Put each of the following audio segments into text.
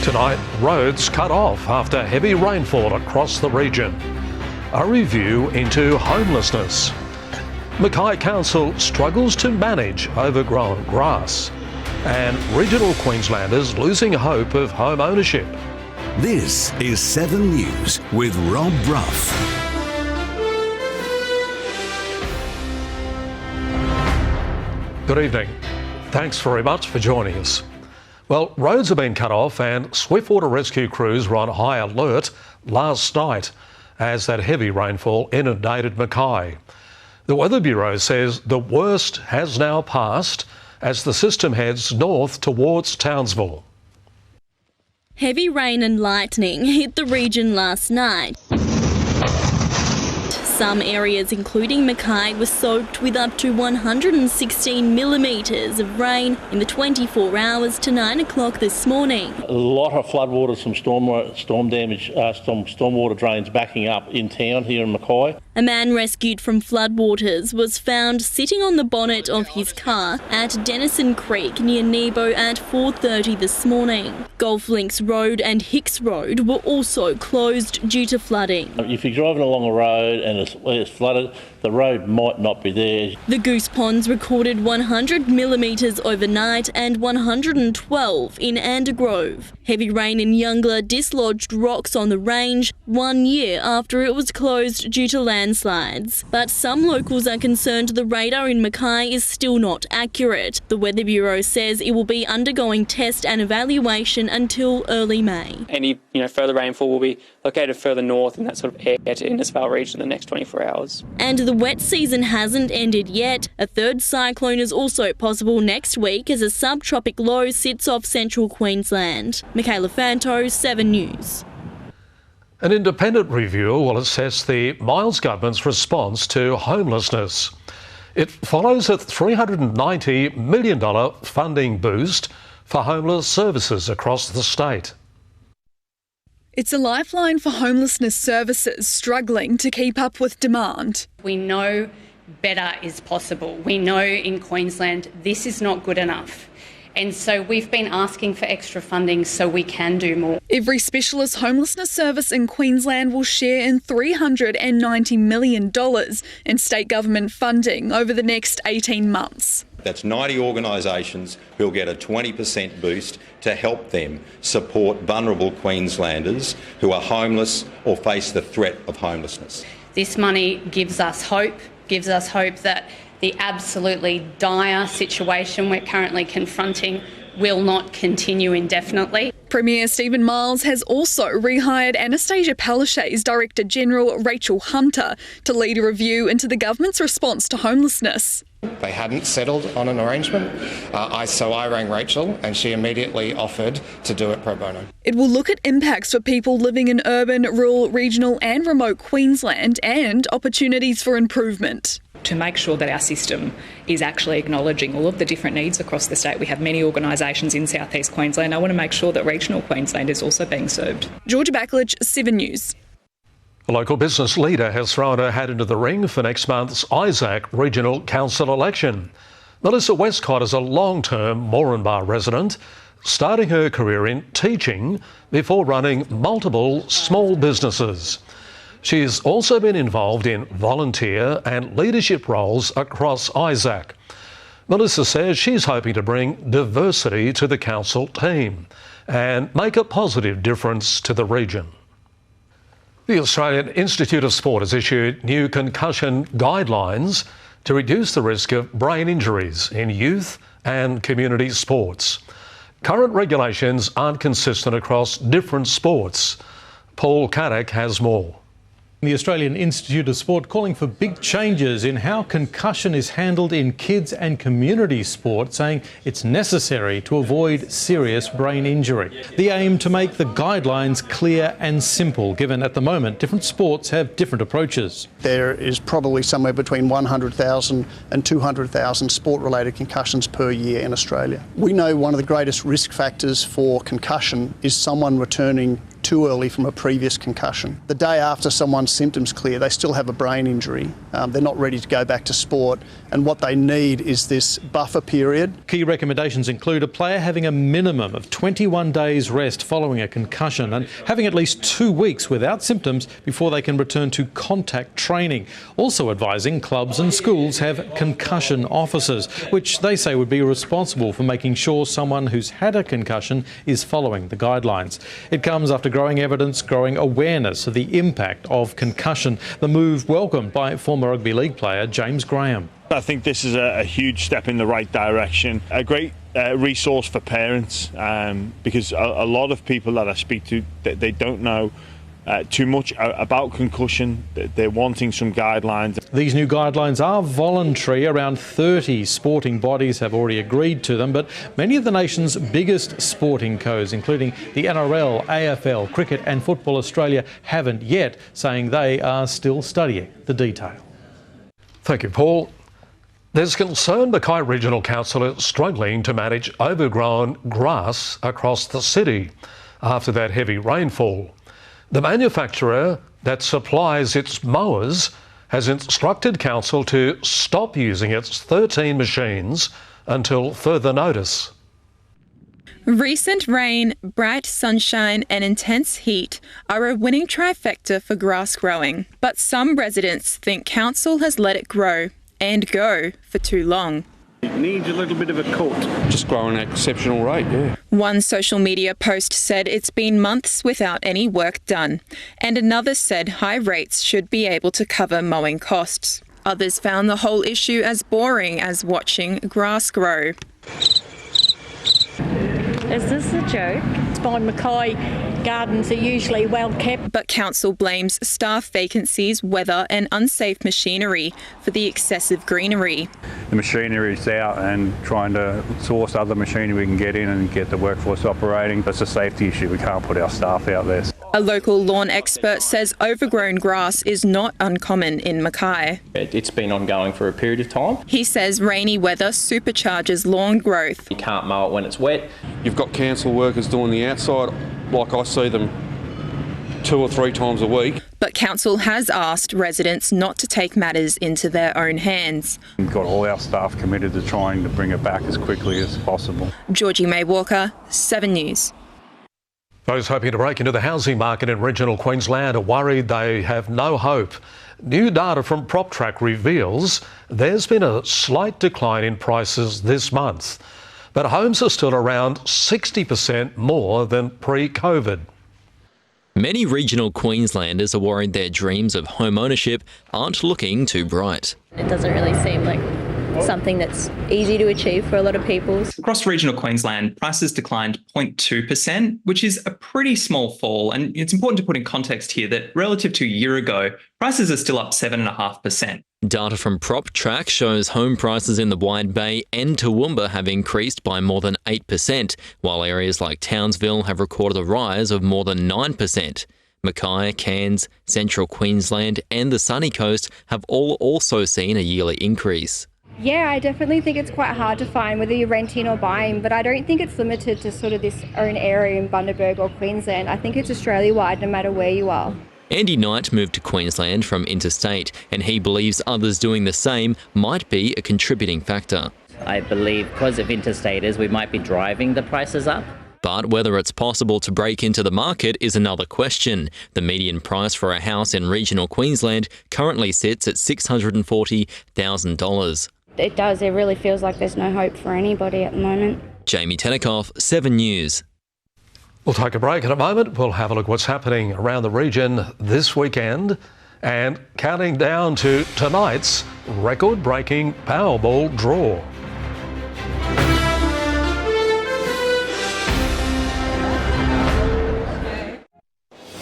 Tonight, roads cut off after heavy rainfall across the region. A review into homelessness. Mackay Council struggles to manage overgrown grass. And regional Queenslanders losing hope of home ownership. This is 7 News with Rob Brough. Good evening. Thanks very much for joining us. Well, roads have been cut off and swiftwater rescue crews were on high alert last night as that heavy rainfall inundated Mackay. The Weather Bureau says the worst has now passed as the system heads north towards Townsville. Heavy rain and lightning hit the region last night. Some areas, including Mackay, were soaked with up to 116 millimetres of rain in the 24 hours to 9 o'clock this morning. A lot of floodwaters from stormwater drains backing up in town here in Mackay. A man rescued from floodwaters was found sitting on the bonnet of his car at Denison Creek near Nebo at 4:30 this morning. Golf Links Road and Hicks Road were also closed due to flooding. If you're driving along a road and it's flooded, the road might not be there. The Goose Ponds recorded 100 millimetres overnight and 112 in Andergrove. Heavy rain in Youngler dislodged rocks on the range 1 year after it was closed due to landslides. But some locals are concerned the radar in Mackay is still not accurate. The Weather Bureau says it will be undergoing test and evaluation until early May. Any further rainfall will be located further north in that sort of area to Innisfail region in the next 24 hours. And the wet season hasn't ended yet. A third cyclone is also possible next week as a subtropic low sits off central Queensland. Michaela Fanto, 7 News. An independent review will assess the Miles government's response to homelessness. It follows a $390 million funding boost for homeless services across the state. It's a lifeline for homelessness services struggling to keep up with demand. We know better is possible. We know in Queensland this is not good enough. And so we've been asking for extra funding so we can do more. Every specialist homelessness service in Queensland will share in $390 million in state government funding over the next 18 months. That's 90 organisations who'll get a 20% boost to help them support vulnerable Queenslanders who are homeless or face the threat of homelessness. This money gives us hope that the absolutely dire situation we're currently confronting will not continue indefinitely. Premier Stephen Miles has also rehired Anastasia Palaszczuk's Director General Rachel Hunter to lead a review into the government's response to homelessness. They hadn't settled on an arrangement, so I rang Rachel and she immediately offered to do it pro bono. It will look at impacts for people living in urban, rural, regional and remote Queensland and opportunities for improvement. To make sure that our system is actually acknowledging all of the different needs across the state. We have many organisations in South East Queensland. I want to make sure that regional Queensland is also being served. Georgia Backledge, 7 News. A local business leader has thrown her hat into the ring for next month's Isaac Regional Council election. Melissa Westcott is a long-term Moranbah resident, starting her career in teaching before running multiple small businesses. She's also been involved in volunteer and leadership roles across Isaac. Melissa says she's hoping to bring diversity to the council team and make a positive difference to the region. The Australian Institute of Sport has issued new concussion guidelines to reduce the risk of brain injuries in youth and community sports. Current regulations aren't consistent across different sports. Paul Caddick has more. The Australian Institute of Sport calling for big changes in how concussion is handled in kids and community sport, saying it's necessary to avoid serious brain injury. The aim to make the guidelines clear and simple, given at the moment different sports have different approaches. There is probably somewhere between 100,000 and 200,000 sport-related concussions per year in Australia. We know one of the greatest risk factors for concussion is someone returning too early from a previous concussion. The day after someone's symptoms clear, they still have a brain injury. They're not ready to go back to sport, and what they need is this buffer period. Key recommendations include a player having a minimum of 21 days rest following a concussion and having at least 2 weeks without symptoms before they can return to contact training. Also advising clubs and schools have concussion officers, which they say would be responsible for making sure someone who's had a concussion is following the guidelines. It comes after growing evidence, growing awareness of the impact of concussion. The move welcomed by former rugby league player James Graham. I think this is a huge step in the right direction, a great resource for parents, because a lot of people that I speak to, they don't know too much about concussion. They're wanting some guidelines. These new guidelines are voluntary. Around 30 sporting bodies have already agreed to them, but many of the nation's biggest sporting codes, including the NRL, AFL, Cricket and Football Australia, haven't yet, saying they are still studying the detail. Thank you, Paul. There's concern Mackay Regional Council is struggling to manage overgrown grass across the city after that heavy rainfall. The manufacturer that supplies its mowers has instructed council to stop using its 13 machines until further notice. Recent rain, bright sunshine and intense heat are a winning trifecta for grass growing. But some residents think council has let it grow and go for too long. It needs a little bit of a cut. Just growing at an exceptional rate, yeah. One social media post said it's been months without any work done, and another said high rates should be able to cover mowing costs. Others found the whole issue as boring as watching grass grow. Is this a joke? It's by Mackay. Gardens are usually well kept. But council blames staff vacancies, weather and unsafe machinery for the excessive greenery. The machinery is out and trying to source other machinery we can get in and get the workforce operating. It's a safety issue. We can't put our staff out there. A local lawn expert says overgrown grass is not uncommon in Mackay. It's been ongoing for a period of time. He says rainy weather supercharges lawn growth. You can't mow it when it's wet. You've got council workers doing the outside, like I see them 2 or 3 times a week. But council has asked residents not to take matters into their own hands. We've got all our staff committed to trying to bring it back as quickly as possible. Georgie May Walker, 7 News. Those hoping to break into the housing market in regional Queensland are worried they have no hope. New data from PropTrack reveals there's been a slight decline in prices this month, but homes are still around 60% more than pre-COVID. Many regional Queenslanders are worried their dreams of home ownership aren't looking too bright. It doesn't really seem like something that's easy to achieve for a lot of people. Across regional Queensland, prices declined 0.2%, which is a pretty small fall. And it's important to put in context here that relative to a year ago, prices are still up 7.5%. Data from PropTrack shows home prices in the Wide Bay and Toowoomba have increased by more than 8%, while areas like Townsville have recorded a rise of more than 9%. Mackay, Cairns, Central Queensland and the Sunny Coast have all also seen a yearly increase. Yeah, I definitely think it's quite hard to find whether you're renting or buying, but I don't think it's limited to sort of this own area in Bundaberg or Queensland. I think it's Australia-wide, no matter where you are. Andy Knight moved to Queensland from interstate, and he believes others doing the same might be a contributing factor. I believe because of interstaters, we might be driving the prices up. But whether it's possible to break into the market is another question. The median price for a house in regional Queensland currently sits at $640,000. It does. It really feels like there's no hope for anybody at the moment. Jamie Tenikoff, 7 News. We'll take a break in a moment. We'll have a look what's happening around the region this weekend and counting down to tonight's record-breaking Powerball draw.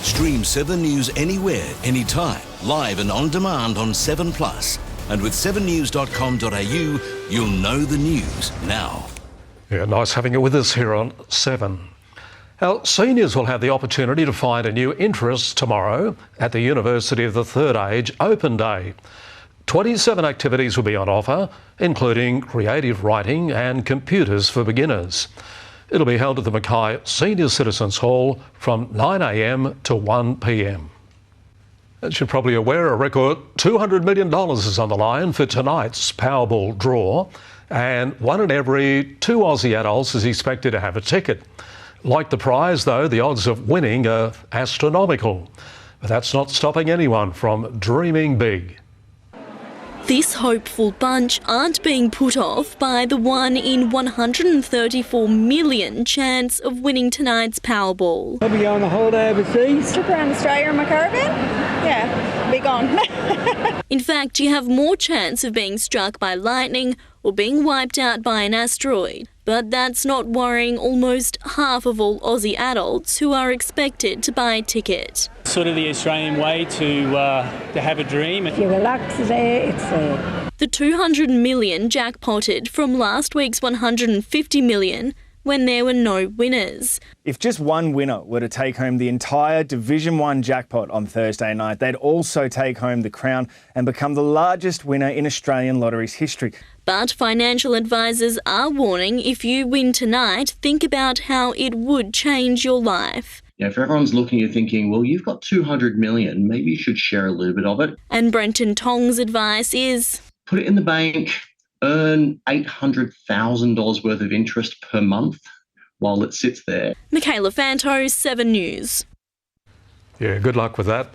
Stream 7 News anywhere, anytime, live and on demand on 7plus. And with 7news.com.au, you'll know the news now. Yeah, nice having you with us here on 7. Our seniors will have the opportunity to find a new interest tomorrow at the University of the Third Age Open Day. 27 activities will be on offer, including creative writing and computers for beginners. It'll be held at the Mackay Senior Citizens Hall from 9 a.m. to 1 p.m. As you're probably aware, a record $200 million is on the line for tonight's Powerball draw, and 1 in every 2 Aussie adults is expected to have a ticket. Like the prize, though, the odds of winning are astronomical. But that's not stopping anyone from dreaming big. This hopeful bunch aren't being put off by the 1 in 134 million chance of winning tonight's Powerball. I'll be going on a holiday overseas. Trip around Australia in my caravan? Yeah, be gone. In fact, you have more chance of being struck by lightning or being wiped out by an asteroid. But that's not worrying almost half of all Aussie adults who are expected to buy a ticket. Sort of the Australian way to have a dream. If you relax there, it's there. The 200 million jackpotted from last week's 150 million when there were no winners. If just one winner were to take home the entire Division 1 jackpot on Thursday night, they'd also take home the crown and become the largest winner in Australian lottery's history. But financial advisors are warning if you win tonight, think about how it would change your life. Yeah, if everyone's looking and thinking, well, you've got 200 million, maybe you should share a little bit of it. And Brenton Tong's advice is, put it in the bank, earn $800,000 worth of interest per month while it sits there. Michaela Fanto, 7 News. Yeah, good luck with that.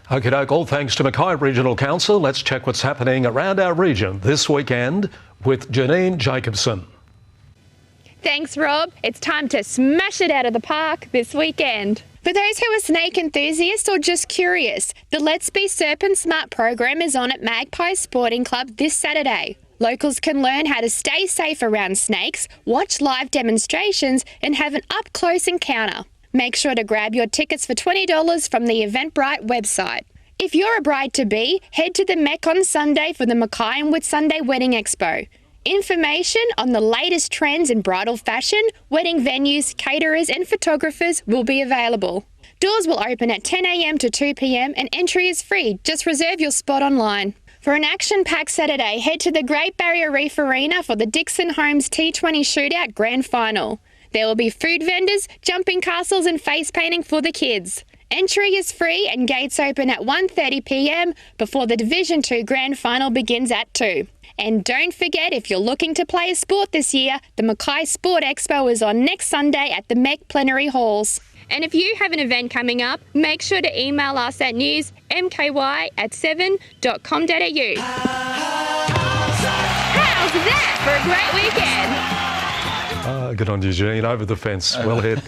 Okie doke, all thanks to Mackay Regional Council. Let's check what's happening around our region this weekend with Janine Jacobson. Thanks, Rob. It's time to smash it out of the park this weekend. For those who are snake enthusiasts or just curious, the Let's Be Serpent Smart program is on at Mackay Sporting Club this Saturday. Locals can learn how to stay safe around snakes, watch live demonstrations and have an up-close encounter. Make sure to grab your tickets for $20 from the Eventbrite website. If you're a bride-to-be, head to the Mech on Sunday for the Mackay and Whitsunday Wedding Expo. Information on the latest trends in bridal fashion, wedding venues, caterers and photographers will be available. Doors will open at 10 a.m. to 2 p.m. and entry is free. Just reserve your spot online. For an action-packed Saturday, head to the Great Barrier Reef Arena for the Dixon Homes T20 Shootout Grand Final. There will be food vendors, jumping castles and face painting for the kids. Entry is free and gates open at 1:30 p.m. before the Division 2 Grand Final begins at 2. And don't forget, if you're looking to play a sport this year, the Mackay Sport Expo is on next Sunday at the Mech Plenary Halls. And if you have an event coming up, make sure to email us at newsmky@7.com.au. How's that for a great weekend? Good on you, Janine. Over the fence. Well hit.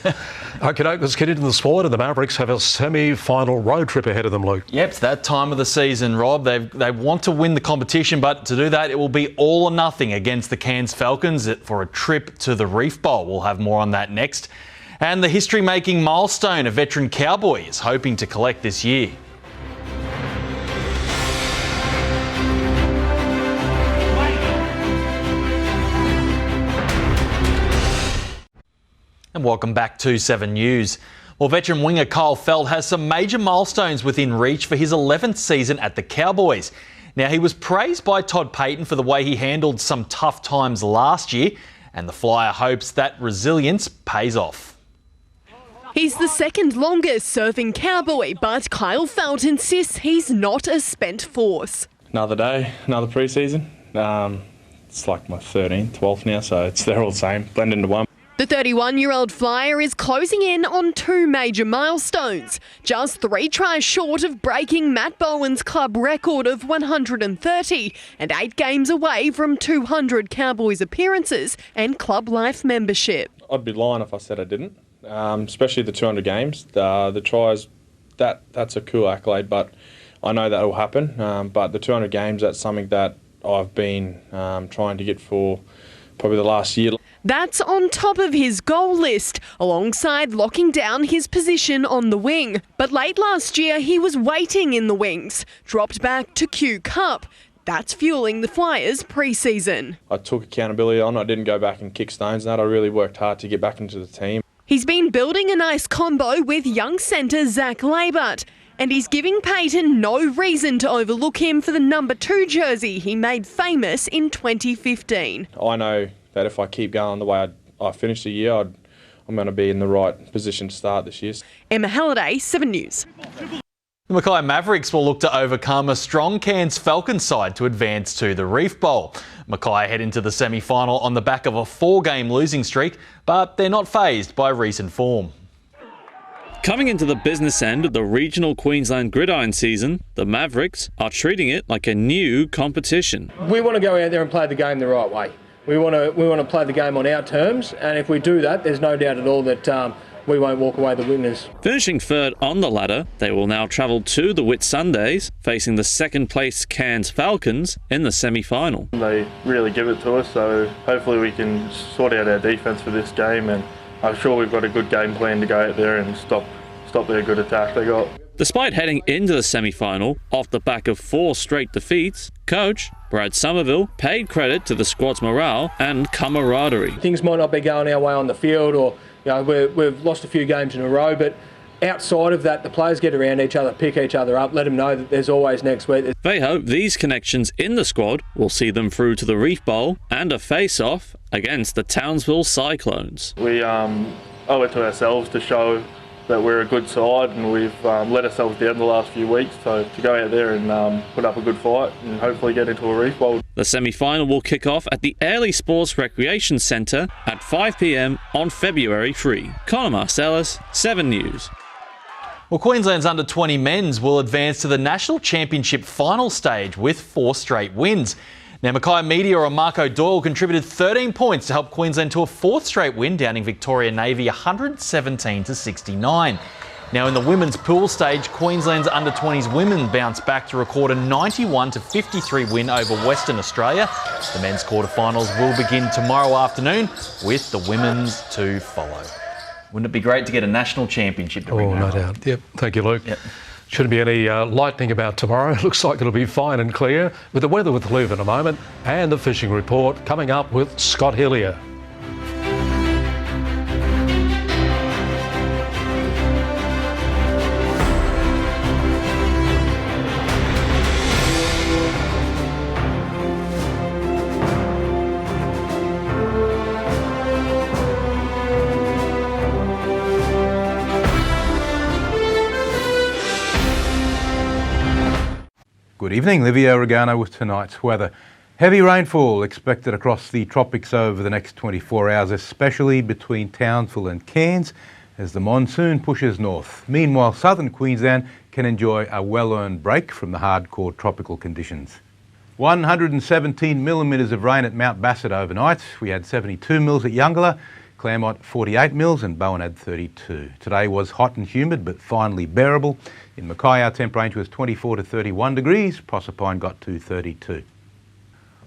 Okay, let's get into the sport, and the Mavericks have a semi-final road trip ahead of them, Luke. Yep, it's that time of the season, Rob. They want to win the competition, but to do that, it will be all or nothing against the Cairns Falcons for a trip to the Reef Bowl. We'll have more on that next. And the history-making milestone a veteran cowboy is hoping to collect this year. And welcome back to 7 News. Well, veteran winger Kyle Feldt has some major milestones within reach for his 11th season at the Cowboys. Now, he was praised by Todd Payten for the way he handled some tough times last year, and the Flyer hopes that resilience pays off. He's the second longest serving Cowboy, but Kyle Feldt insists he's not a spent force. Another day, another pre-season. It's like my 13th, 12th now, so they're all the same, blend into one. The 31-year-old Flyer is closing in on 2 major milestones, just 3 tries short of breaking Matt Bowen's club record of 130 and 8 games away from 200 Cowboys appearances and club life membership. I'd be lying if I said I didn't, especially the 200 games. The tries, that's a cool accolade, but I know that will happen. But the 200 games, that's something that I've been trying to get for probably the last year. That's on top of his goal list, alongside locking down his position on the wing. But late last year, he was waiting in the wings, dropped back to Q Cup. That's fueling the Flyers' pre-season. I took accountability on. I didn't go back and kick stones. I really worked hard to get back into the team. He's been building a nice combo with young centre Zach Labert, and he's giving Payten no reason to overlook him for the number 2 jersey he made famous in 2015. I know that if I keep going the way I finished the year, I'm going to be in the right position to start this year. Emma Halliday, 7 News. The Mackay Mavericks will look to overcome a strong Cairns Falcons side to advance to the Reef Bowl. Mackay head into the semi-final on the back of a 4-game losing streak, but they're not fazed by recent form. Coming into the business end of the regional Queensland gridiron season, the Mavericks are treating it like a new competition. We want to go out there and play the game the right way. We want to play the game on our terms, and if we do that, there's no doubt at all that we won't walk away the winners. Finishing third on the ladder, they will now travel to the Whitsundays, facing the second-place Cairns Falcons in the semi-final. They really give it to us, so hopefully we can sort out our defence for this game, and I'm sure we've got a good game plan to go out there and stop their good attack they got. Despite heading into the semi-final off the back of 4 straight defeats, coach Brad Somerville paid credit to the squad's morale and camaraderie. Things might not be going our way on the field, or we've lost a few games in a row, but outside of that, the players get around each other, pick each other up, let them know that there's always next week. They hope these connections in the squad will see them through to the Reef Bowl and a face-off against the Townsville Cyclones. We owe it to ourselves to show that we're a good side, and we've let ourselves down the last few weeks, so to go out there and put up a good fight and hopefully get into a Reef Bowl. The semi-final will kick off at the Airlie Sports Recreation Centre at 5 p.m. on February 3. Connor Marcellus, 7 News. Well, Queensland's under-20 men's will advance to the National Championship final stage with 4 straight wins. Now, Mackay media and Marco Doyle contributed 13 points to help Queensland to a 4th straight win, downing Victoria Navy 117-69. Now, in the women's pool stage, Queensland's under-20s women bounced back to record a 91-53 win over Western Australia. The men's quarterfinals will begin tomorrow afternoon, with the women's to follow. Wouldn't it be great to get a national championship to bring no doubt. Yep. Thank you, Luke. Yep. Shouldn't be any lightning about tomorrow. It looks like it'll be fine and clear. With the weather with Liv in a moment and the fishing report coming up with Scott Hillier. Good evening, Livio, Regano with tonight's weather. Heavy rainfall expected across the tropics over the next 24 hours, especially between Townsville and Cairns as the monsoon pushes north. Meanwhile, southern Queensland can enjoy a well-earned break from the hardcore tropical conditions. 117 millimetres of rain at Mount Bassett overnight. We had 72 mils at Youngalla, Claremont 48 mils and Bowen had 32. Today was hot and humid but finally bearable. In Mackay our temp range was 24 to 31 degrees, Proserpine got to 32.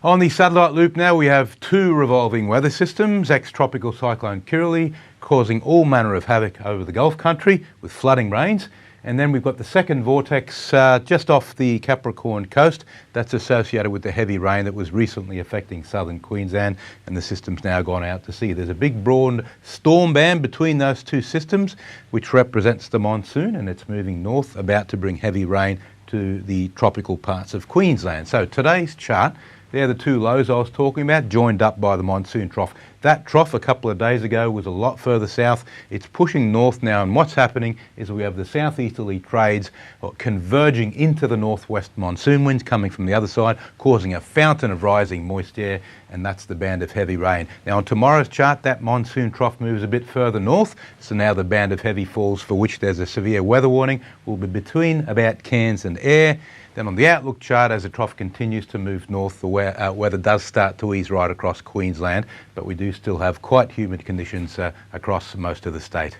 On the satellite loop now we have 2 revolving weather systems, ex-tropical cyclone Kirrily causing all manner of havoc over the Gulf country with flooding rains. And then we've got the second vortex just off the Capricorn coast. That's associated with the heavy rain that was recently affecting southern Queensland, and the system's now gone out to sea. There's a big broad storm band between those 2 systems, which represents the monsoon, and it's moving north, about to bring heavy rain to the tropical parts of Queensland. So today's chart, they're the 2 lows I was talking about, joined up by the monsoon trough. That trough a couple of days ago was a lot further south. It's pushing north now, and what's happening is we have the southeasterly trades converging into the northwest monsoon winds coming from the other side, causing a fountain of rising moist air, and that's the band of heavy rain. Now on tomorrow's chart, that monsoon trough moves a bit further north, so now the band of heavy falls, for which there's a severe weather warning, will be between about Cairns and Ayr. Then on the outlook chart, as the trough continues to move north, the weather does start to ease right across Queensland, but we do still have quite humid conditions across most of the state.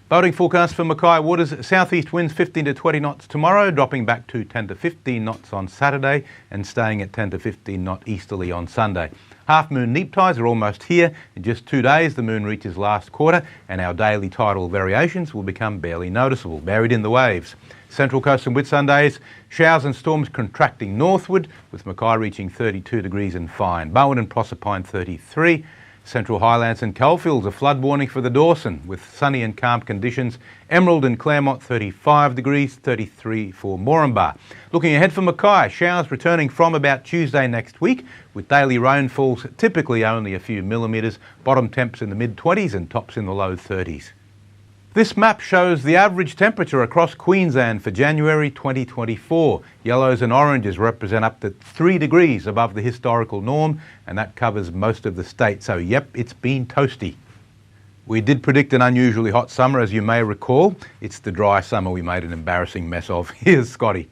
Boating forecast for Mackay waters, southeast winds 15 to 20 knots tomorrow, dropping back to 10 to 15 knots on Saturday and staying at 10 to 15 knot easterly on Sunday. Half-moon neap tides are almost here. In just 2 days, the moon reaches last quarter and our daily tidal variations will become barely noticeable, buried in the waves. Central Coast and Whitsundays, showers and storms contracting northward, with Mackay reaching 32 degrees and fine. Bowen and Proserpine 33. Central Highlands and Coalfields, a flood warning for the Dawson with sunny and calm conditions. Emerald and Claremont 35 degrees, 33 for Moranbah. Looking ahead for Mackay, showers returning from about Tuesday next week with daily rainfalls typically only a few millimetres, bottom temps in the mid-20s and tops in the low 30s. This map shows the average temperature across Queensland for January 2024. Yellows and oranges represent up to 3 degrees above the historical norm, and that covers most of the state. So, yep, it's been toasty. We did predict an unusually hot summer, as you may recall. It's the dry summer we made an embarrassing mess of. Here's Scotty.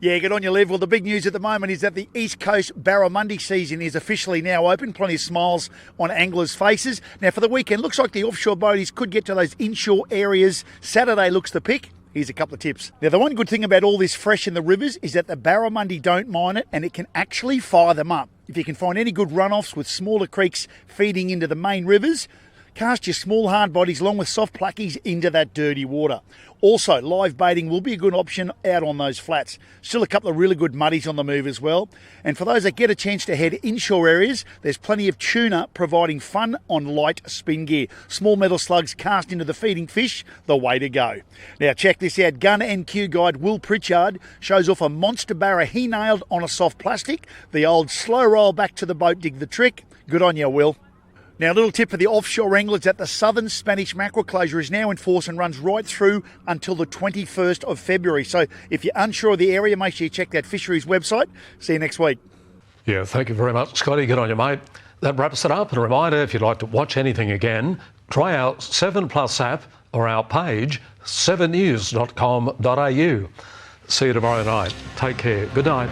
Yeah, good on you, Liv. Well, the big news at the moment is that the East Coast Barramundi season is officially now open. Plenty of smiles on anglers' faces. Now, for the weekend, looks like the offshore boaties could get to those inshore areas. Saturday looks the pick. Here's a couple of tips. Now, the one good thing about all this fresh in the rivers is that the barramundi don't mine it, and it can actually fire them up. If you can find any good runoffs with smaller creeks feeding into the main rivers, cast your small hard bodies along with soft pluckies into that dirty water. Also, live baiting will be a good option out on those flats. Still a couple of really good muddies on the move as well. And for those that get a chance to head inshore areas, there's plenty of tuna providing fun on light spin gear. Small metal slugs cast into the feeding fish, the way to go. Now check this out. Gun NQ guide Will Pritchard shows off a monster barra he nailed on a soft plastic. The old slow roll back to the boat did the trick. Good on you, Will. Now, a little tip for the offshore anglers that the southern Spanish mackerel closure is now in force and runs right through until the 21st of February. So if you're unsure of the area, make sure you check that fisheries website. See you next week. Yeah, thank you very much, Scotty. Good on you, mate. That wraps it up. And a reminder, if you'd like to watch anything again, try our 7plus app or our page, 7news.com.au. See you tomorrow night. Take care. Good night.